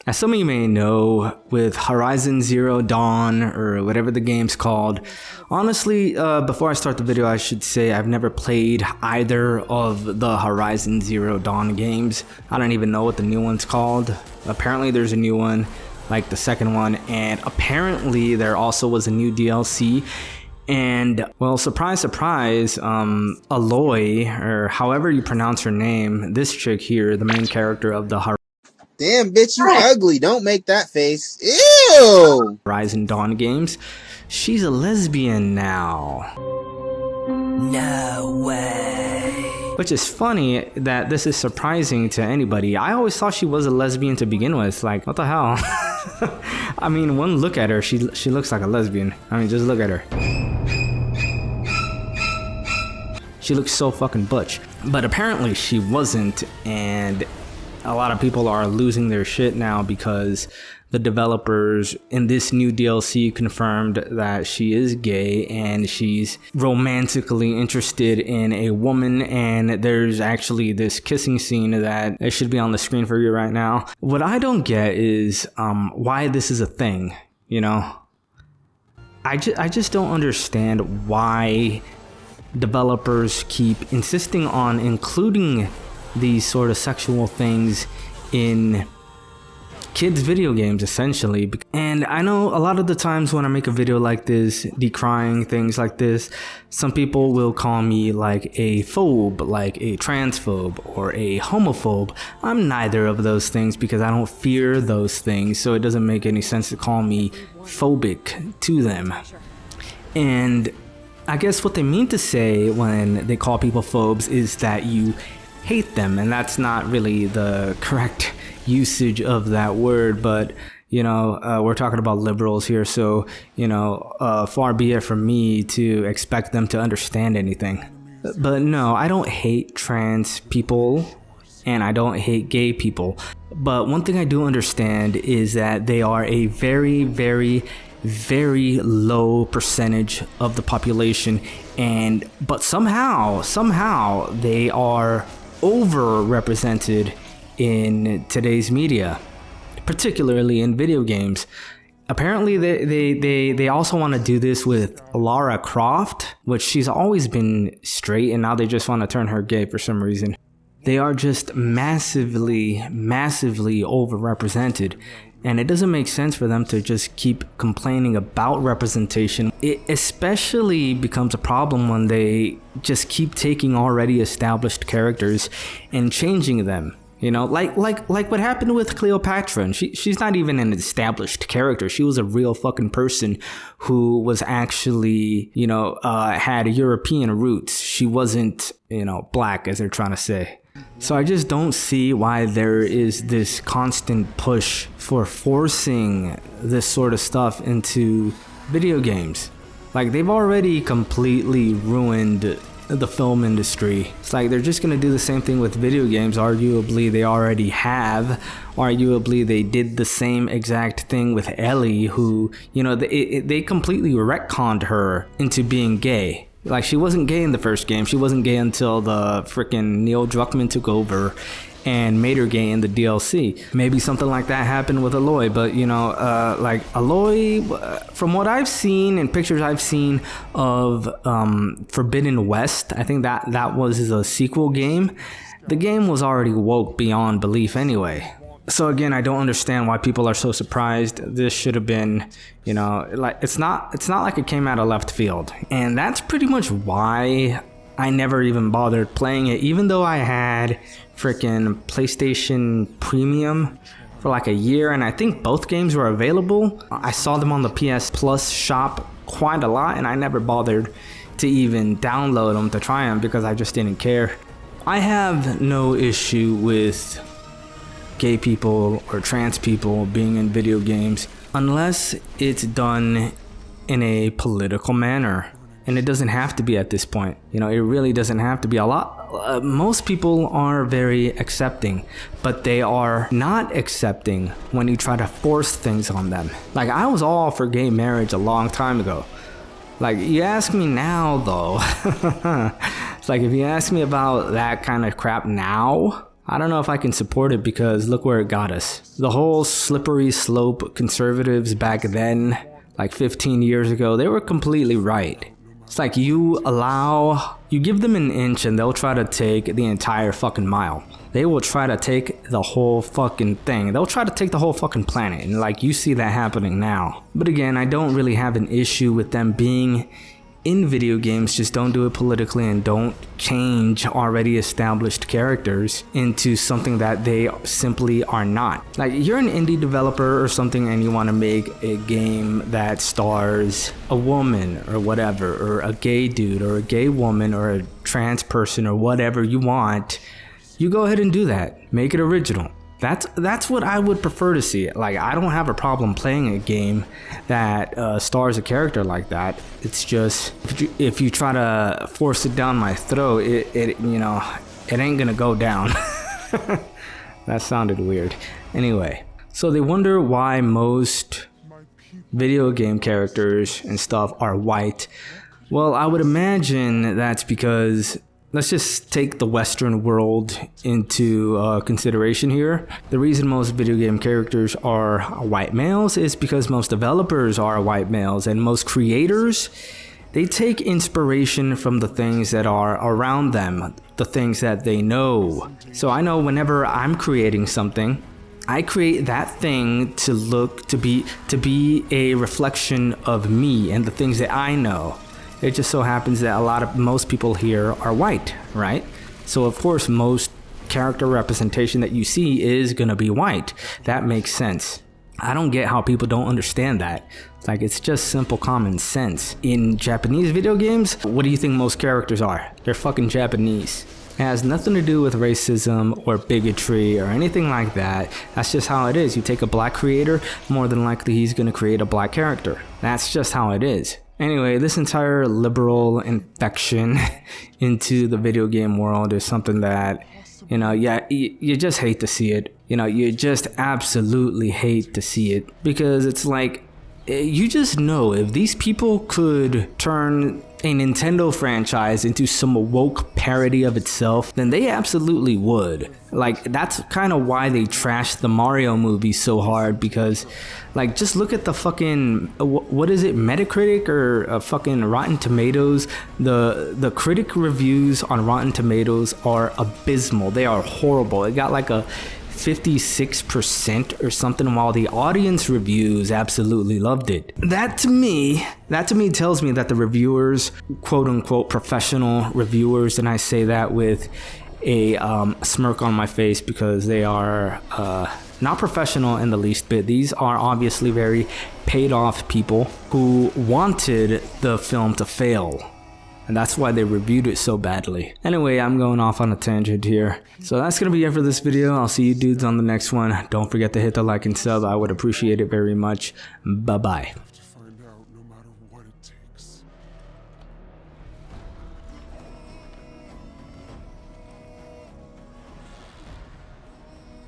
As some of you may know, with Horizon Zero Dawn, or whatever the game's called, honestly, before I start the video, I should say I've never played either of the Horizon Zero Dawn games. I don't even know what the new one's called. Apparently there's a new one, like the second one, and apparently there also was a new DLC. And, well, surprise, surprise, Aloy, or however you pronounce her name, this chick here, the main character of the Damn, bitch, you ugly. Don't make that face. Ew! Horizon Dawn games, she's a lesbian now. No way. Which is funny that this is surprising to anybody. I always thought she was a lesbian to begin with. Like, what the hell? I mean, one look at her, she looks like a lesbian. I mean, just look at her. She looks so fucking butch. But apparently she wasn't, and a lot of people are losing their shit now because the developers in this new DLC confirmed that she is gay and she's romantically interested in a woman, and there's actually this kissing scene that it should be on the screen for you right now. What I don't get is why this is a thing, you know? I just don't understand why developers keep insisting on including these sort of sexual things in kids' video games, essentially. And I know a lot of the times when I make a video like this, decrying things like this, some people will call me like a phobe, like a transphobe, or a homophobe. I'm neither of those things because I don't fear those things, so it doesn't make any sense to call me phobic to them. And I guess what they mean to say when they call people phobes is that you hate them, and that's not really the correct usage of that word, but you know, we're talking about liberals here, so you know, far be it from me to expect them to understand anything. But no, I don't hate trans people and I don't hate gay people, but one thing I do understand is that they are a very, very, very low percentage of the population, but somehow they are overrepresented in today's media, particularly in video games. Apparently they also want to do this with Lara Croft, which she's always been straight, and now they just want to turn her gay for some reason. They are just massively overrepresented, and it doesn't make sense for them to just keep complaining about representation. It especially becomes a problem when they just keep taking already established characters and changing them. You know, like what happened with Cleopatra. And she's not even an established character. She was a real fucking person who was actually, you know, had European roots. She wasn't, you know, black, as they're trying to say. So I just don't see why there is this constant push for forcing this sort of stuff into video games. Like, they've already completely ruined the film industry. It's like they're just gonna do the same thing with video games. Arguably they already have. Arguably they did the same exact thing with Ellie, who, you know, they completely retconned her into being gay. Like, she wasn't gay in the first game. She wasn't gay until the freaking Neil Druckmann took over and made her gay in the DLC. Maybe something like that happened with Aloy, but you know, like Aloy, from what I've seen and pictures I've seen of Forbidden West, I think that was a sequel game. The game was already woke beyond belief anyway. So again, I don't understand why people are so surprised. This should have been, you know, like, it's not like it came out of left field. And that's pretty much why I never even bothered playing it, even though I had freaking PlayStation Premium for like a year, and I think both games were available. I saw them on the PS Plus shop quite a lot, and I never bothered to even download them to try them because I just didn't care. I have no issue with gay people or trans people being in video games unless it's done in a political manner. And it doesn't have to be at this point. You know, it really doesn't have to be. Most people are very accepting, but they are not accepting when you try to force things on them. Like, I was all for gay marriage a long time ago. Like, you ask me now, though. It's like, if you ask me about that kind of crap now, I don't know if I can support it because look where it got us. The whole slippery slope conservatives back then, like 15 years ago, they were completely right. It's like you give them an inch and they'll try to take the entire fucking mile. They will try to take the whole fucking thing. They'll try to take the whole fucking planet. And like you see that happening now. But again, I don't really have an issue with them being in video games. Just don't do it politically and don't change already established characters into something that they simply are not. Like you're an indie developer or something and you want to make a game that stars a woman or whatever, or a gay dude or a gay woman or a trans person or whatever you want. You go ahead and do that. Make it original. That's what I would prefer to see. Like I don't have a problem playing a game that stars a character like that. It's just if you try to force it down my throat, it ain't gonna go down. That sounded weird. Anyway, so they wonder why most video game characters and stuff are white. Well, I would imagine that's because let's just take the Western world into consideration here. The reason most video game characters are white males is because most developers are white males, and most creators, they take inspiration from the things that are around them, the things that they know. So I know whenever I'm creating something, I create that thing to be a reflection of me and the things that I know. It just so happens that most people here are white, right? So of course most character representation that you see is gonna be white. That makes sense. I don't get how people don't understand that. Like it's just simple common sense. In Japanese video games, what do you think most characters are? They're fucking Japanese. It has nothing to do with racism or bigotry or anything like that. That's just how it is. You take a black creator, more than likely he's gonna create a black character. That's just how it is. Anyway, this entire liberal infection into the video game world is something that, you just hate to see it. You just absolutely hate to see it because it's like, you just know if these people could turn a Nintendo franchise into some woke parody of itself, then they absolutely would. Like, that's kind of why they trashed the Mario movie so hard, because, like, just look at the fucking, what is it, Metacritic or fucking Rotten Tomatoes? The critic reviews on Rotten Tomatoes are abysmal. They are horrible. It got like a 56% or something, while the audience reviews absolutely loved it. That to me tells me that the reviewers, quote unquote professional reviewers, and I say that with a smirk on my face because they are not professional in the least bit. These are obviously very paid off people who wanted the film to fail. And that's why they reviewed it so badly. Anyway, I'm going off on a tangent here. So that's going to be it for this video. I'll see you dudes on the next one. Don't forget to hit the like and sub. I would appreciate it very much. Bye-bye.